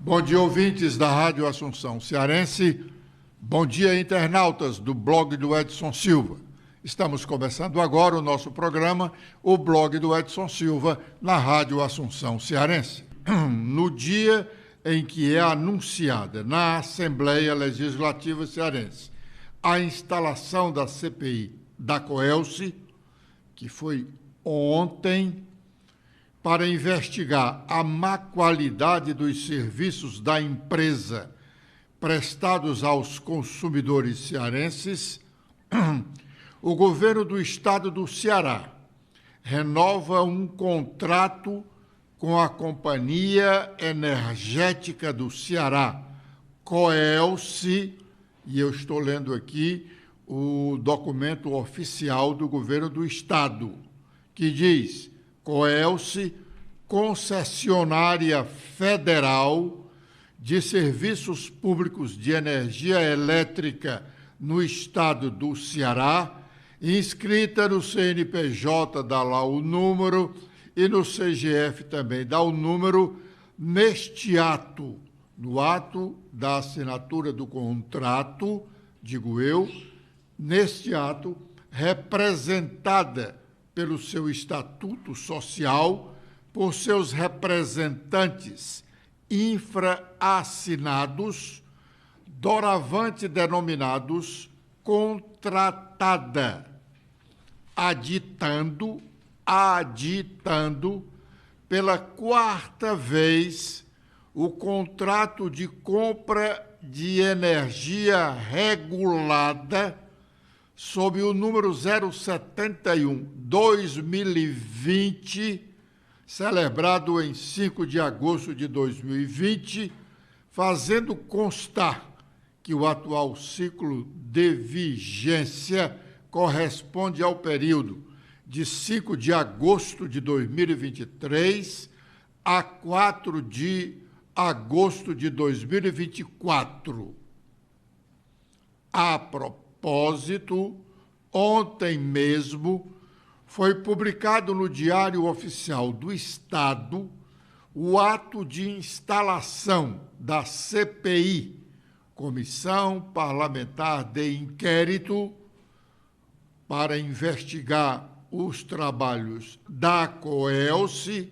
Bom dia, ouvintes da Rádio Assunção Cearense. Bom dia, internautas do blog do Edson Silva. Estamos começando agora o nosso programa, o blog do Edson Silva, na Rádio Assunção Cearense. No dia em que é anunciada na Assembleia Legislativa Cearense a instalação da CPI da Coelce, que foi ontem, para investigar a má qualidade dos serviços da empresa prestados aos consumidores cearenses, o governo do estado do Ceará renova um contrato com a Companhia Energética do Ceará, Coelce, e eu estou lendo aqui o documento oficial do governo do estado, que diz: Coelce, concessionária federal de serviços públicos de energia elétrica no estado do Ceará, inscrita no CNPJ, dá lá o número, e no CGF também dá o número, neste ato, no ato da assinatura do contrato, digo eu, neste ato, representada pelo seu estatuto social, por seus representantes infraassinados, doravante denominados contratada, aditando pela quarta vez o contrato de compra de energia regulada sob o número 071/2020, celebrado em 5 de agosto de 2020, fazendo constar que o atual ciclo de vigência corresponde ao período de 5 de agosto de 2023 a 4 de agosto de 2024. A propósito, ontem mesmo foi publicado no Diário Oficial do Estado o ato de instalação da CPI, Comissão Parlamentar de Inquérito, para investigar os trabalhos da Coelce,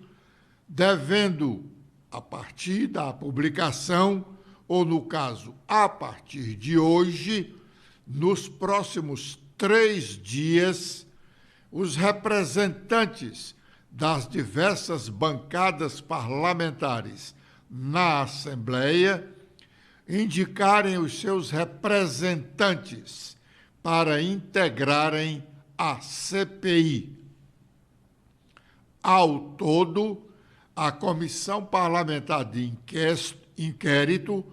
devendo, a partir da publicação, ou no caso, a partir de hoje, nos próximos 3 dias, os representantes das diversas bancadas parlamentares na Assembleia indicarem os seus representantes para integrarem a CPI. Ao todo, a Comissão Parlamentar de Inquérito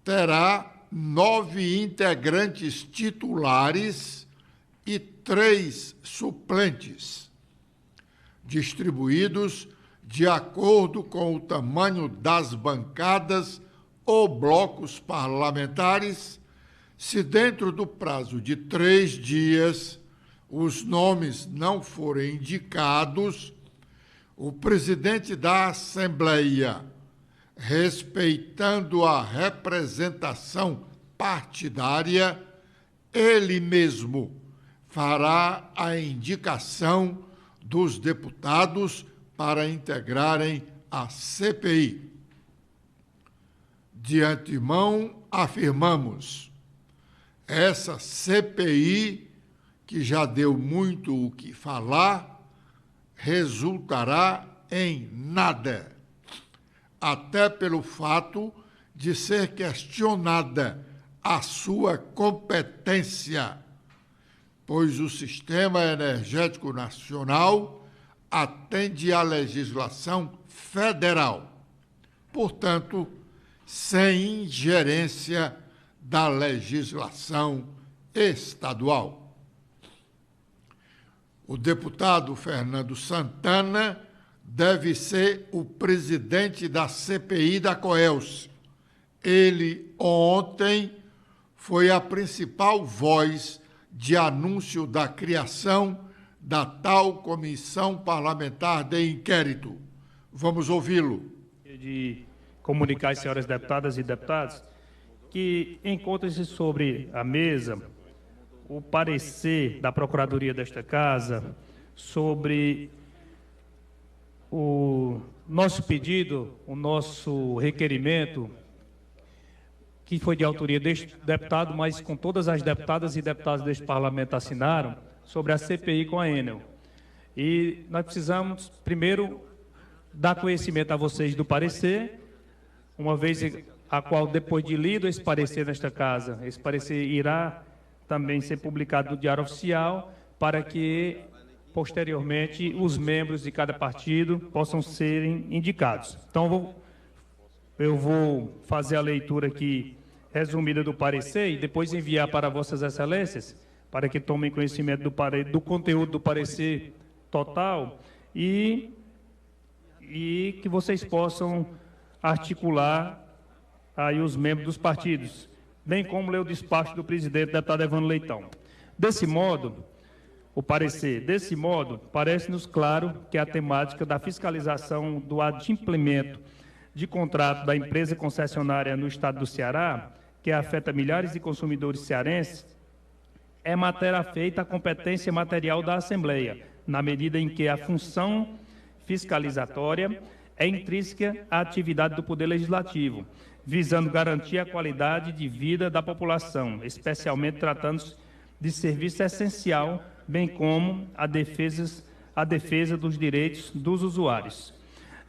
terá 9 integrantes titulares e 3 suplentes, distribuídos de acordo com o tamanho das bancadas ou blocos parlamentares. Se dentro do prazo de 3 dias os nomes não forem indicados, o presidente da Assembleia, respeitando a representação partidária, ele mesmo fará a indicação dos deputados para integrarem a CPI. De antemão, afirmamos: essa CPI, que já deu muito o que falar, resultará em nada, até pelo fato de ser questionada a sua competência, pois o Sistema Energético Nacional atende à legislação federal, portanto, sem ingerência da legislação estadual. O deputado Fernando Santana deve ser o presidente da CPI da Coelce. Ele, ontem, foi a principal voz de anúncio da criação da tal Comissão Parlamentar de Inquérito. Vamos ouvi-lo. De comunicar às senhoras deputadas e deputados que encontra-se sobre a mesa o parecer da Procuradoria desta Casa sobre o nosso pedido, o nosso requerimento, que foi de autoria deste deputado, mas com todas as deputadas e deputados deste parlamento assinaram, sobre a CPI com a Enel. E nós precisamos, primeiro, dar conhecimento a vocês do parecer, uma vez a qual, depois de lido esse parecer nesta Casa, esse parecer irá também ser publicado no Diário Oficial, para que, posteriormente, os membros de cada partido possam serem indicados. Então, eu vou fazer a leitura aqui resumida do parecer e depois enviar para Vossas Excelências, para que tomem conhecimento do conteúdo do parecer total e que vocês possam articular aí os membros dos partidos, bem como ler o despacho do presidente, deputado Evandro Leitão. Desse modo, parece-nos claro que a temática da fiscalização do adimplemento de contrato da empresa concessionária no estado do Ceará, que afeta milhares de consumidores cearenses, é matéria feita à competência material da Assembleia, na medida em que a função fiscalizatória é intrínseca à atividade do Poder Legislativo, visando garantir a qualidade de vida da população, especialmente tratando-se de serviço essencial, bem como a defesa dos direitos dos usuários.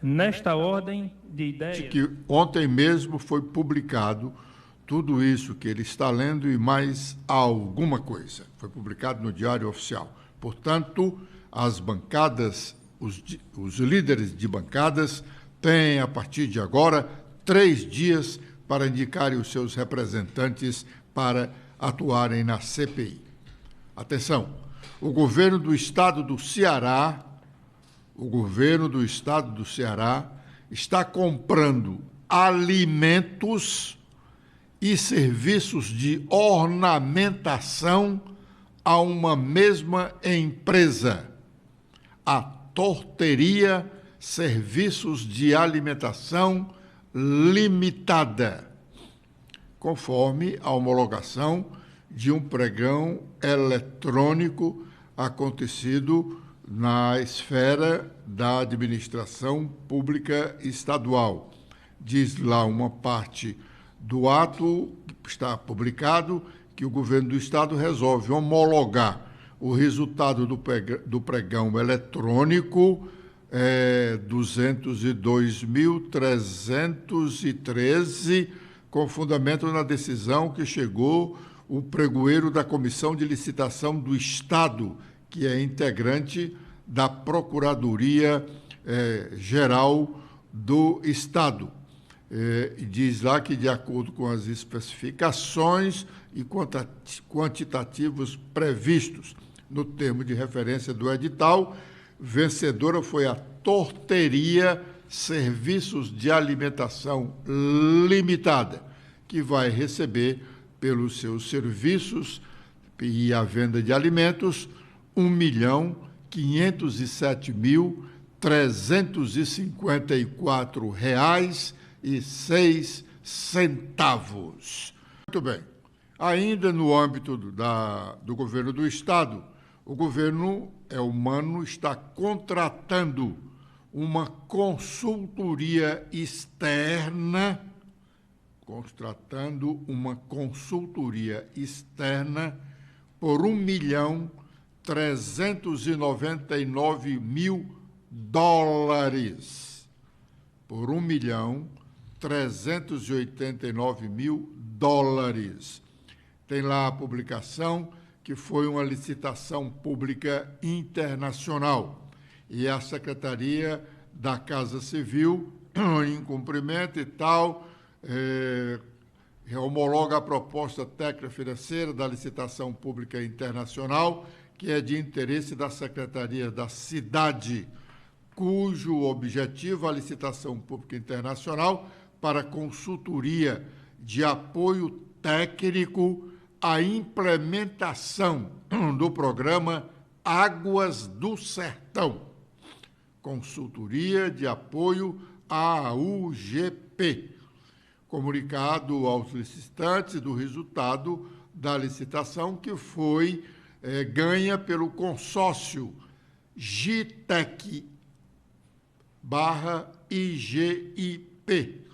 Nesta ordem de ideias... Que ontem mesmo foi publicado tudo isso que ele está lendo e mais alguma coisa. Foi publicado no Diário Oficial. Portanto, as bancadas, os líderes de bancadas têm, a partir de agora, 3 dias para indicarem os seus representantes para atuarem na CPI. Atenção, o governo do estado do Ceará está comprando alimentos e serviços de ornamentação a uma mesma empresa, a Torteria Serviços de Alimentação Limitada, conforme a homologação de um pregão eletrônico acontecido na esfera da administração pública estadual. Diz lá uma parte do ato, que está publicado, que o governo do estado resolve homologar o resultado do pregão eletrônico 202.313, com fundamento na decisão que chegou o pregoeiro da Comissão de Licitação do Estado, que é integrante da Procuradoria Geral do Estado. Diz lá que, de acordo com as especificações e quantitativos previstos no termo de referência do edital, vencedora foi a Torteria Serviços de Alimentação Limitada, que vai receber, pelos seus serviços e a venda de alimentos, R$ 1.557.354,06. Muito bem. Ainda no âmbito do governo do estado, o governo Elmano está contratando uma consultoria externa, por $1.399.000. Por $1.389.000. Tem lá a publicação que foi uma licitação pública internacional. E a Secretaria da Casa Civil, em cumprimento e tal, homologa a proposta técnica financeira da licitação pública internacional, que é de interesse da Secretaria da Cidade, cujo objetivo é a licitação pública internacional para consultoria de apoio técnico à implementação do programa Águas do Sertão. Consultoria de apoio à UGP. CP, comunicado aos licitantes do resultado da licitação que foi ganha pelo consórcio GTEC/IGIP.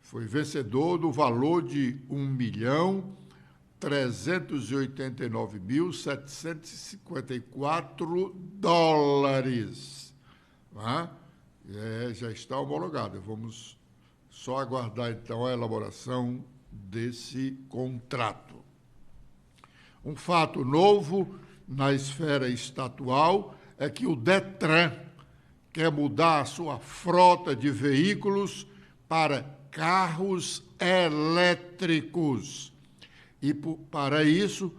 Foi vencedor do valor de $1.389.754. Já está homologado. Vamos só aguardar, então, a elaboração desse contrato. Um fato novo na esfera estadual é que o DETRAN quer mudar a sua frota de veículos para carros elétricos. E, para isso,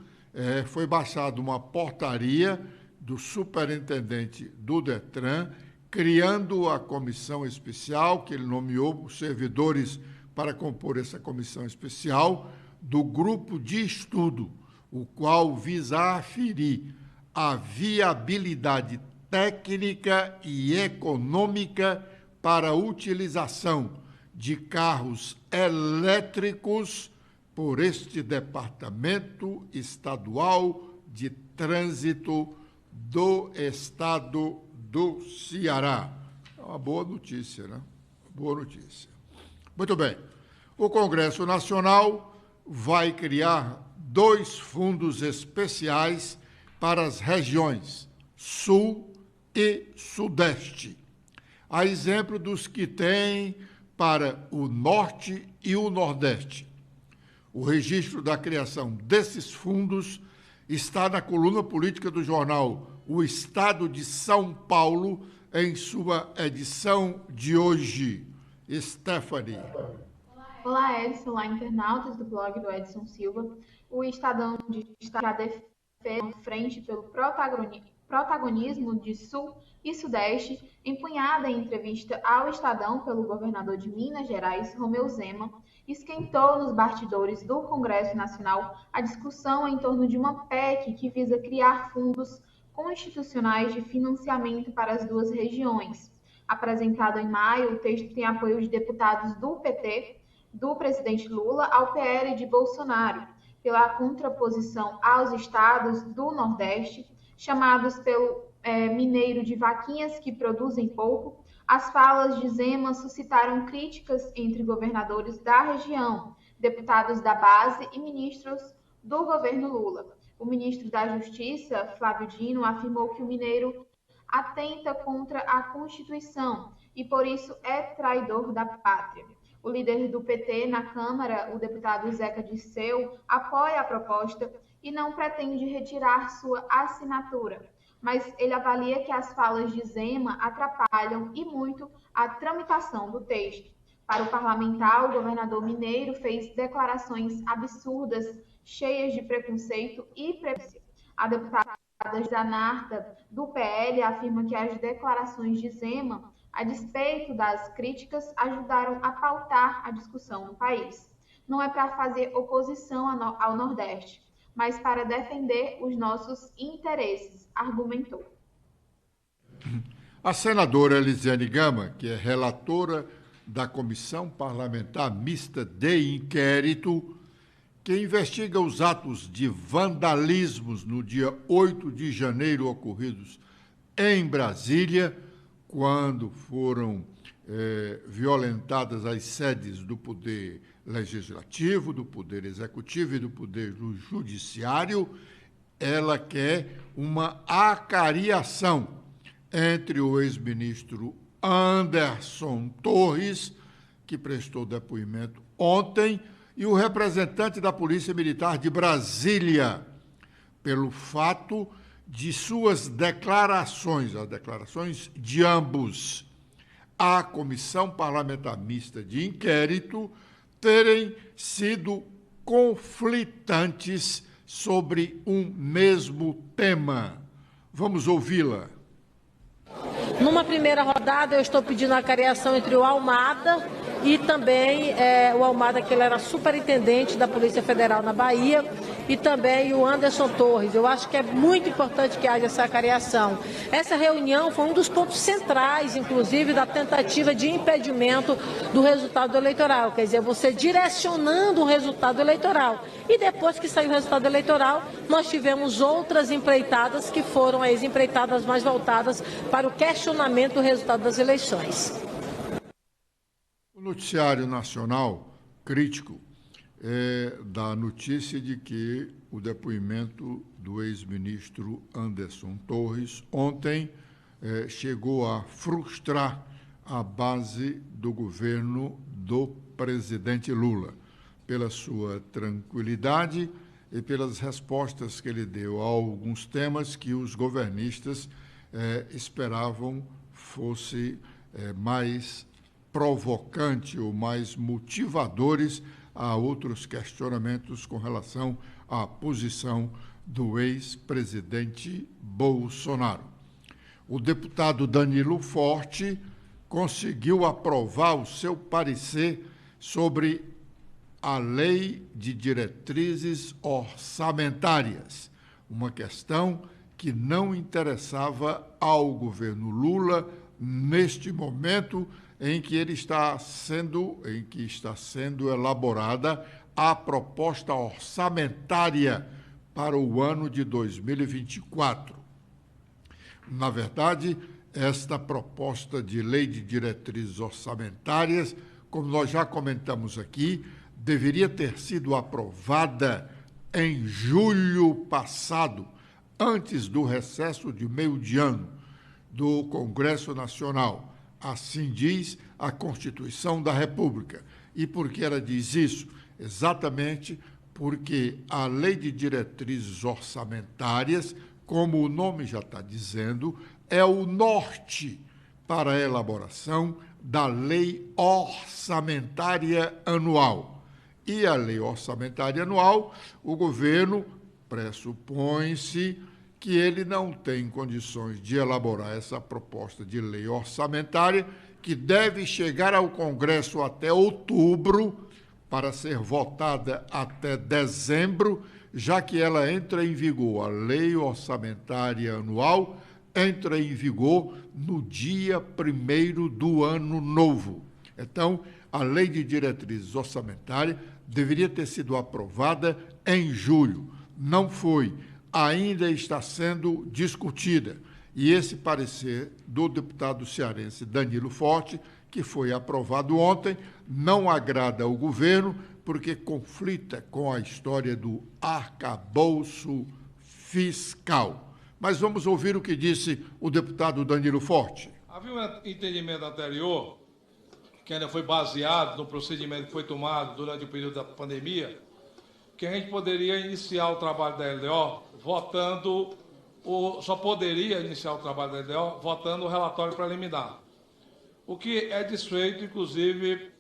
foi baixada uma portaria do superintendente do DETRAN, criando a comissão especial, que ele nomeou os servidores para compor essa comissão especial, do grupo de estudo, o qual visa aferir a viabilidade técnica e econômica para a utilização de carros elétricos por este Departamento Estadual de Trânsito do Estado do Ceará. É uma boa notícia, né? Boa notícia. Muito bem. O Congresso Nacional vai criar 2 fundos especiais para as regiões Sul e Sudeste, a exemplo dos que tem para o Norte e o Nordeste. O registro da criação desses fundos está na coluna política do jornal O Estado de São Paulo, em sua edição de hoje. Stephanie. Olá, Edson. Olá, internautas do blog do Edson Silva. O Estadão já defende frente pelo protagonismo de Sul e Sudeste, empunhada em entrevista ao Estadão pelo governador de Minas Gerais, Romeu Zema, esquentou nos bastidores do Congresso Nacional a discussão em torno de uma PEC que visa criar fundos constitucionais de financiamento para as 2 regiões. Apresentado em maio, o texto tem apoio de deputados do PT, do presidente Lula, ao PL de Bolsonaro, pela contraposição aos estados do Nordeste, chamados pelo mineiro de vaquinhas que produzem pouco. As falas de Zema suscitaram críticas entre governadores da região, deputados da base e ministros do governo Lula. O ministro da Justiça, Flávio Dino, afirmou que o mineiro atenta contra a Constituição e, por isso, é traidor da pátria. O líder do PT na Câmara, o deputado Zeca Dirceu, apoia a proposta e não pretende retirar sua assinatura, mas ele avalia que as falas de Zema atrapalham e muito a tramitação do texto. Para o parlamentar, o governador mineiro fez declarações absurdas, cheias de preconceito e prepotência. A deputada Zanarta, do PL, afirma que as declarações de Zema, a despeito das críticas, ajudaram a pautar a discussão no país. Não é para fazer oposição ao Nordeste, mas para defender os nossos interesses, argumentou. A senadora Elisiane Gama, que é relatora da Comissão Parlamentar Mista de Inquérito, que investiga os atos de vandalismos no dia 8 de janeiro ocorridos em Brasília, quando foram violentadas as sedes do Poder Legislativo, do Poder Executivo e do Poder Judiciário. Ela quer uma acariação entre o ex-ministro Anderson Torres, que prestou depoimento ontem, e o representante da Polícia Militar de Brasília, pelo fato de suas declarações, as declarações de ambos, à Comissão Parlamentar Mista de Inquérito, terem sido conflitantes sobre um mesmo tema. Vamos ouvi-la. Numa primeira rodada, eu estou pedindo a acariação entre o Almada e também o Almada, que ele era superintendente da Polícia Federal na Bahia, e também o Anderson Torres. Eu acho que é muito importante que haja essa cariação. Essa reunião foi um dos pontos centrais, inclusive, da tentativa de impedimento do resultado eleitoral, quer dizer, você direcionando o resultado eleitoral. E depois que saiu o resultado eleitoral, nós tivemos outras empreitadas que foram as empreitadas mais voltadas para o questionamento do resultado das eleições. O noticiário nacional crítico da notícia de que o depoimento do ex-ministro Anderson Torres ontem chegou a frustrar a base do governo do presidente Lula, pela sua tranquilidade e pelas respostas que ele deu a alguns temas que os governistas esperavam fosse mais provocante ou mais motivadores a outros questionamentos com relação à posição do ex-presidente Bolsonaro. O deputado Danilo Forte conseguiu aprovar o seu parecer sobre a Lei de Diretrizes Orçamentárias, uma questão que não interessava ao governo Lula neste momento em que está sendo elaborada a proposta orçamentária para o ano de 2024. Na verdade, esta proposta de lei de diretrizes orçamentárias, como nós já comentamos aqui, deveria ter sido aprovada em julho passado, antes do recesso de meio de ano do Congresso Nacional. Assim diz a Constituição da República. E por que ela diz isso? Exatamente porque a Lei de Diretrizes Orçamentárias, como o nome já está dizendo, é o norte para a elaboração da Lei Orçamentária Anual. E a Lei Orçamentária Anual, o governo pressupõe-se que ele não tem condições de elaborar essa proposta de lei orçamentária, que deve chegar ao Congresso até outubro, para ser votada até dezembro, já que ela entra em vigor, a lei orçamentária anual entra em vigor no dia 1º do ano novo. Então, a lei de diretrizes orçamentárias deveria ter sido aprovada em julho. Não foi. Ainda está sendo discutida. E esse parecer do deputado cearense Danilo Forte, que foi aprovado ontem, não agrada ao governo, porque conflita com a história do arcabouço fiscal. Mas vamos ouvir o que disse o deputado Danilo Forte. Havia um entendimento anterior, que ainda foi baseado no procedimento que foi tomado durante o período da pandemia, que a gente poderia iniciar o trabalho da LDO votando, só poderia iniciar o trabalho da LDO votando o relatório preliminar. O que é desfeito, inclusive,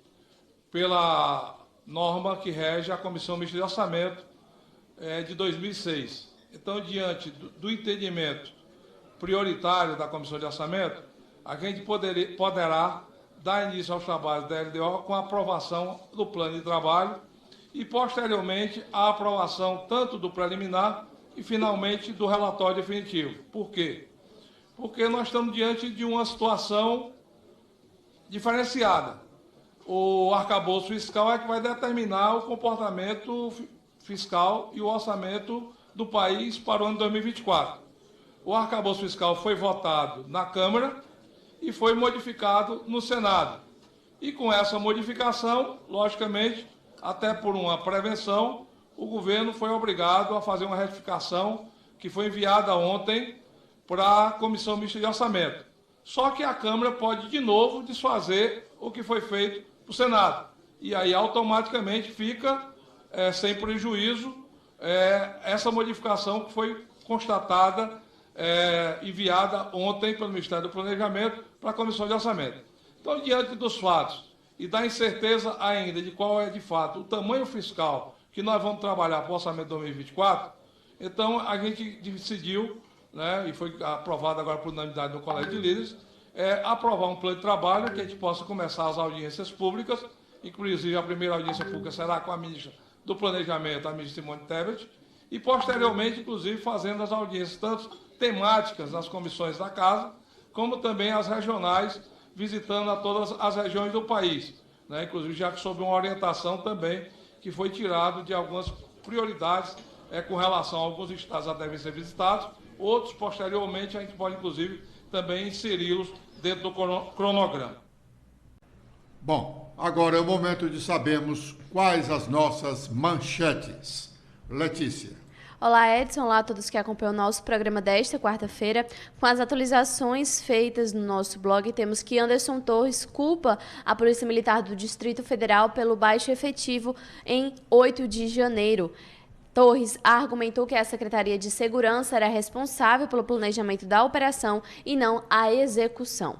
pela norma que rege a Comissão Mista de Orçamento de 2006. Então, diante do entendimento prioritário da Comissão de Orçamento, a gente poderá dar início aos trabalhos da LDO com a aprovação do plano de trabalho e, posteriormente, a aprovação tanto do preliminar e, finalmente, do relatório definitivo. Por quê? Porque nós estamos diante de uma situação diferenciada. O arcabouço fiscal é que vai determinar o comportamento fiscal e o orçamento do país para o ano 2024. O arcabouço fiscal foi votado na Câmara e foi modificado no Senado. E com essa modificação, logicamente, até por uma prevenção, o governo foi obrigado a fazer uma retificação que foi enviada ontem para a Comissão Mista de Orçamento. Só que a Câmara pode, de novo, desfazer o que foi feito para o Senado. E aí, automaticamente, fica sem prejuízo essa modificação que foi constatada, enviada ontem pelo Ministério do Planejamento para a Comissão de Orçamento. Então, diante dos fatos e da incerteza ainda de qual é, de fato, o tamanho fiscal que nós vamos trabalhar para o orçamento de 2024, então a gente decidiu, né, e foi aprovado agora por unanimidade no Colégio de Líderes, aprovar um plano de trabalho que a gente possa começar as audiências públicas, inclusive a primeira audiência pública será com a ministra do Planejamento, a ministra Simone Tebet, e posteriormente, inclusive, fazendo as audiências tanto temáticas nas comissões da Casa, como também as regionais, visitando a todas as regiões do país, né? Inclusive já sob uma orientação também que foi tirado de algumas prioridades com relação a alguns estados a devem ser visitados, outros, posteriormente, a gente pode, inclusive, também inseri-los dentro do cronograma. Bom, agora é o momento de sabermos quais as nossas manchetes. Letícia. Olá, Edson. Olá a todos que acompanham o nosso programa desta quarta-feira. Com as atualizações feitas no nosso blog, temos que Anderson Torres culpa a Polícia Militar do Distrito Federal pelo baixo efetivo em 8 de janeiro. Torres argumentou que a Secretaria de Segurança era responsável pelo planejamento da operação e não a execução.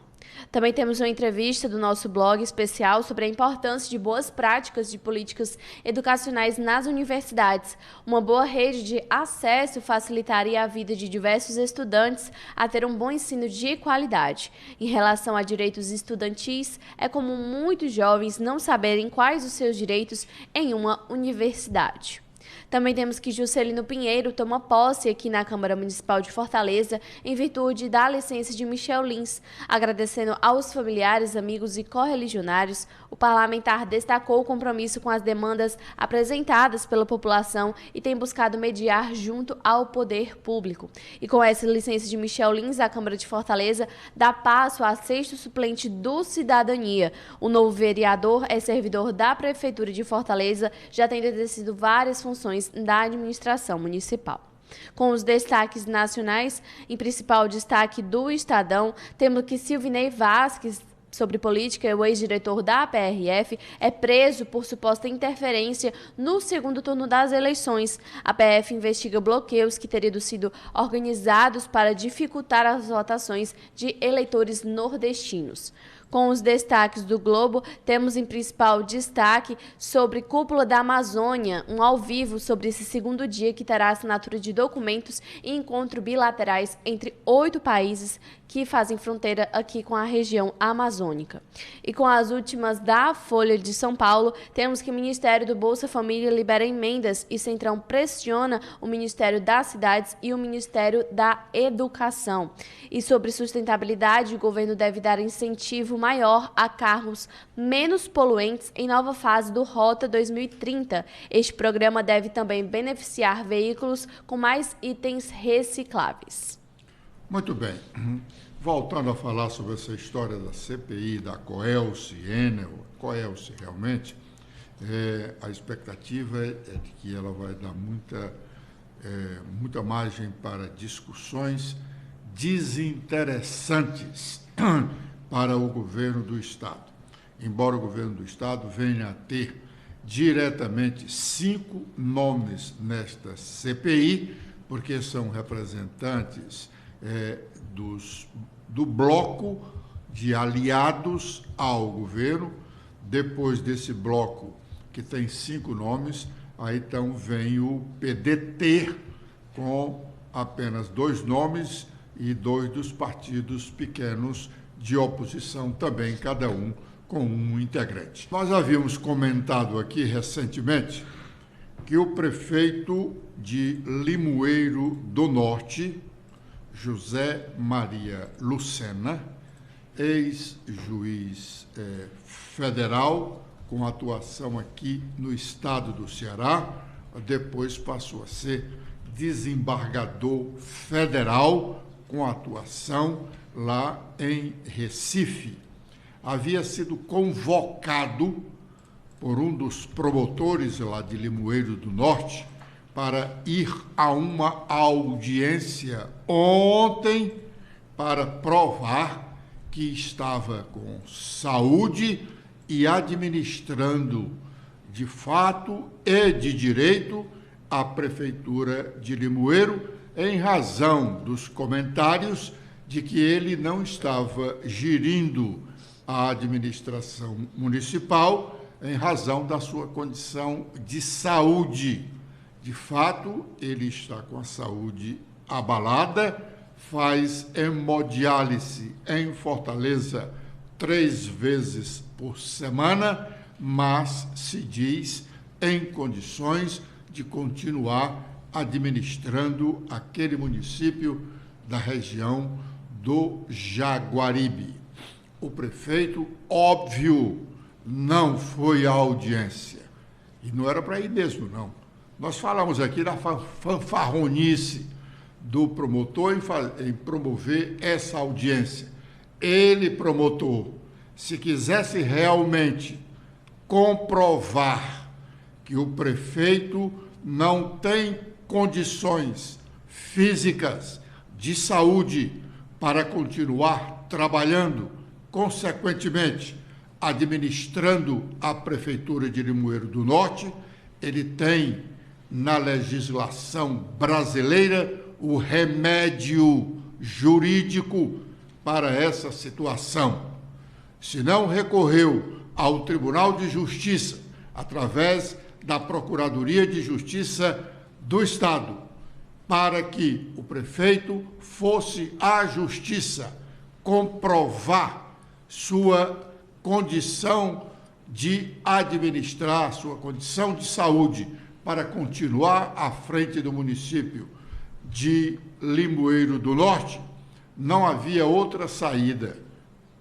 Também temos uma entrevista do nosso blog especial sobre a importância de boas práticas de políticas educacionais nas universidades. Uma boa rede de acesso facilitaria a vida de diversos estudantes a ter um bom ensino de qualidade. Em relação a direitos estudantis, é comum muitos jovens não saberem quais os seus direitos em uma universidade. Também temos que Juscelino Pinheiro toma posse aqui na Câmara Municipal de Fortaleza em virtude da licença de Michel Lins. Agradecendo aos familiares, amigos e correligionários, o parlamentar destacou o compromisso com as demandas apresentadas pela população e tem buscado mediar junto ao poder público. E com essa licença de Michel Lins, a Câmara de Fortaleza dá passo a sexto suplente do Cidadania. O novo vereador é servidor da Prefeitura de Fortaleza, já tendo exercido várias funções da administração municipal. Com os destaques nacionais, em principal destaque do Estadão, temos que Silvinei Vasquez, sobre política, o ex-diretor da PRF, é preso por suposta interferência no segundo turno das eleições. A PF investiga bloqueios que teriam sido organizados para dificultar as votações de eleitores nordestinos. Com os destaques do Globo, temos em principal destaque sobre Cúpula da Amazônia, um ao vivo sobre esse segundo dia que terá assinatura de documentos e encontros bilaterais entre 8 países que fazem fronteira aqui com a região amazônica. E com as últimas da Folha de São Paulo, temos que o Ministério do Bolsa Família libera emendas e Centrão pressiona o Ministério das Cidades e o Ministério da Educação. E sobre sustentabilidade, o governo deve dar incentivo maior a carros menos poluentes em nova fase do Rota 2030. Este programa deve também beneficiar veículos com mais itens recicláveis. Muito bem. Voltando a falar sobre essa história da CPI, da Coelce, Enel, Coelce realmente, a expectativa é de que ela vai dar muita margem para discussões desinteressantes para o governo do Estado. Embora o governo do Estado venha a ter diretamente 5 nomes nesta CPI, porque são representantes do bloco de aliados ao governo. Depois desse bloco, que tem 5 nomes, aí então vem o PDT, com apenas 2 nomes e 2 dos partidos pequenos de oposição também, cada um com um integrante. Nós havíamos comentado aqui recentemente que o prefeito de Limoeiro do Norte, José Maria Lucena, ex-juiz federal, com atuação aqui no estado do Ceará, depois passou a ser desembargador federal, com atuação lá em Recife. Havia sido convocado por um dos promotores lá de Limoeiro do Norte para ir a uma audiência ontem para provar que estava com saúde e administrando de fato e de direito a Prefeitura de Limoeiro, em razão dos comentários de que ele não estava gerindo a administração municipal em razão da sua condição de saúde. De fato, ele está com a saúde abalada, faz hemodiálise em Fortaleza 3 vezes por semana, mas se diz em condições de continuar administrando aquele município da região do Jaguaribe. O prefeito, óbvio, não foi à audiência. E não era para ir mesmo, não. Nós falamos aqui da fanfarronice do promotor em promover essa audiência. Ele, promotor, se quisesse realmente comprovar que o prefeito não tem condições físicas de saúde para continuar trabalhando, consequentemente, administrando a Prefeitura de Limoeiro do Norte, ele tem na legislação brasileira o remédio jurídico para essa situação. Se não recorreu ao Tribunal de Justiça, através da Procuradoria de Justiça do Estado, para que o prefeito fosse à Justiça comprovar sua condição de administrar, sua condição de saúde, para continuar à frente do município de Limoeiro do Norte, não havia outra saída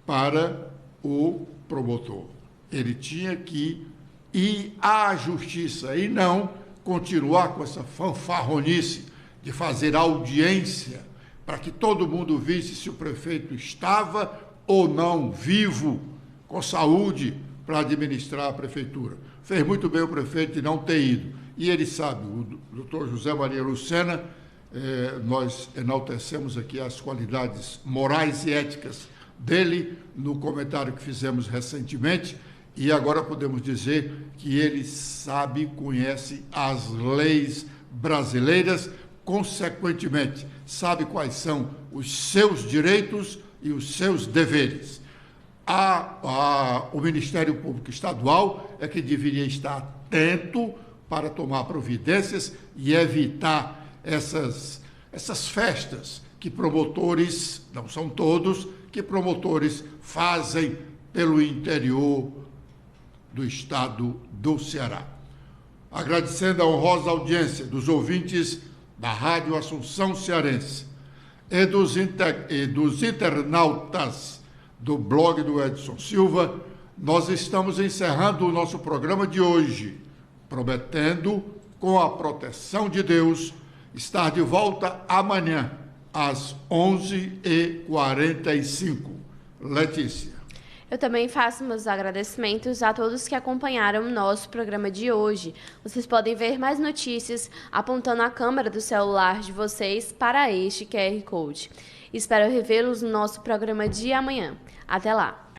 para o promotor. Ele tinha que ir à Justiça e não continuar com essa fanfarronice de fazer audiência para que todo mundo visse se o prefeito estava ou não vivo, com saúde, para administrar a prefeitura. Fez muito bem o prefeito de não ter ido. E ele sabe, o doutor José Maria Lucena, nós enaltecemos aqui as qualidades morais e éticas dele no comentário que fizemos recentemente, e agora podemos dizer que ele sabe, conhece as leis brasileiras, consequentemente, sabe quais são os seus direitos e os seus deveres. O Ministério Público Estadual é que deveria estar atento para tomar providências e evitar essas festas que promotores, não são todos, que promotores fazem pelo interior do estado do Ceará. Agradecendo a honrosa audiência dos ouvintes da Rádio Assunção Cearense e dos internautas do blog do Edson Silva, nós estamos encerrando o nosso programa de hoje, prometendo, com a proteção de Deus, estar de volta amanhã, às 11h45. Letícia. Eu também faço meus agradecimentos a todos que acompanharam o nosso programa de hoje. Vocês podem ver mais notícias apontando a câmera do celular de vocês para este QR Code. Espero revê-los no nosso programa de amanhã. Até lá!